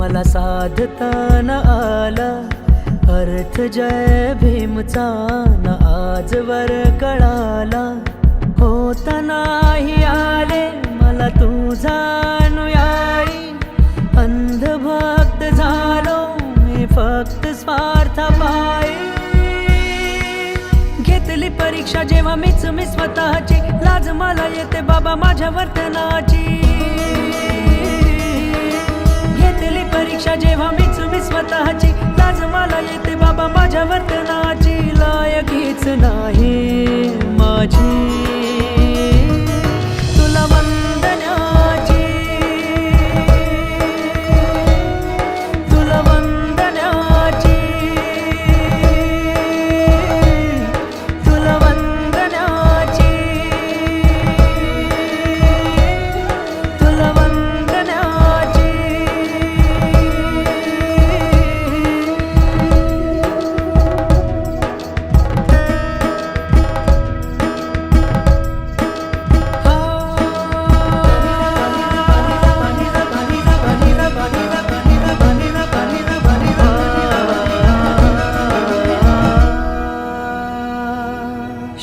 मला साधता न आला अर्थ जय भीमचा न आजवर कळाला. होता नाही आले मला तुझा अनुयायी, अंधभक्त झालो मी फक्त स्वार्थापायी. घेतली परीक्षा जेव्हा मीच मी स्वतःची, लाज मला येते बाबा माझ्या वर्तनाची. घेतली परीक्षा जेव्हा मीच मी स्वतःची, लाज मला येते बाबा माझ्या वर्तनाची. लायकीच नाही माझी तुला वंदनाची, तुला वंदनाची, तुला वंदनाची, तुला वंदनाची.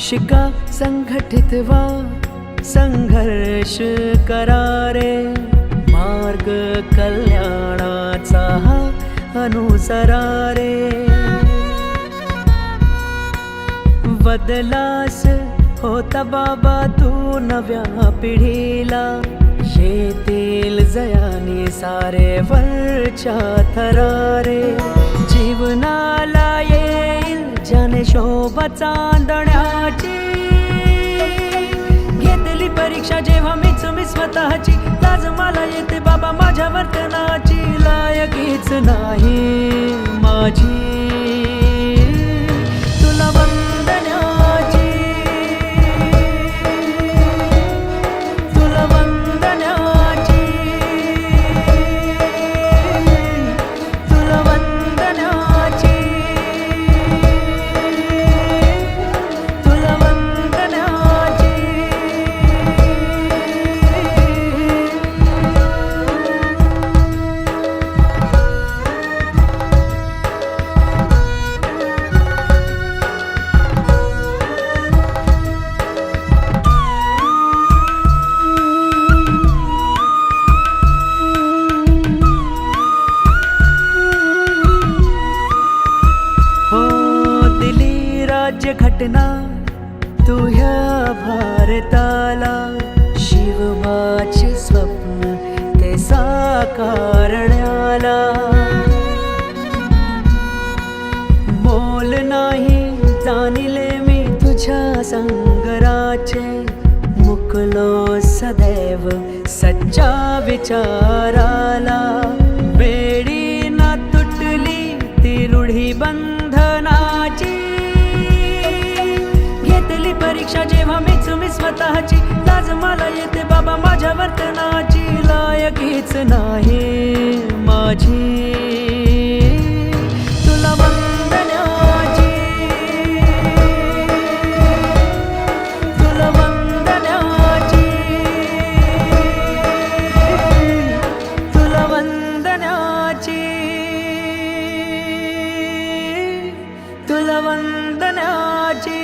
शिका संघटित व्हा संघर्ष करारे, मार्ग कल्याणाचा हा अनुसरा रे. बदलास होता बाबा तू नव्या पिढीला, येतील जयानी सारे वरच्या थरारे. जीवनाला येईल ज्याने शोभा चांदण्याची, घेतली परीक्षा जेव्हा मीच मी स्वतःची, लाज मला येते बाबा माझ्या वर्तनाची. लायकीच नाही माझी तुला वंदनाची, तुला वंदनाची, तुला वंदनाची, तुला वंदनाची. राज्य घटना तुझ्या भारताला, शिवबाचे स्वप्न ते साकारण्याला. मोल नाही जाणिले मी तुझ्या संगराचे, मुकलो सदैव सच्चा विचाराला. वेडी ना तुटली ती रूढी बंधनाची, घेतली परीक्षा जेव्हा मीच मी स्वतःची, लाज मला येते बाबा माझ्या वर्तनाची. लायकीच नाही माझी तुला वंदनाची, तुला वंदनाची, तुला वंदनाची, तुला वंदनाची.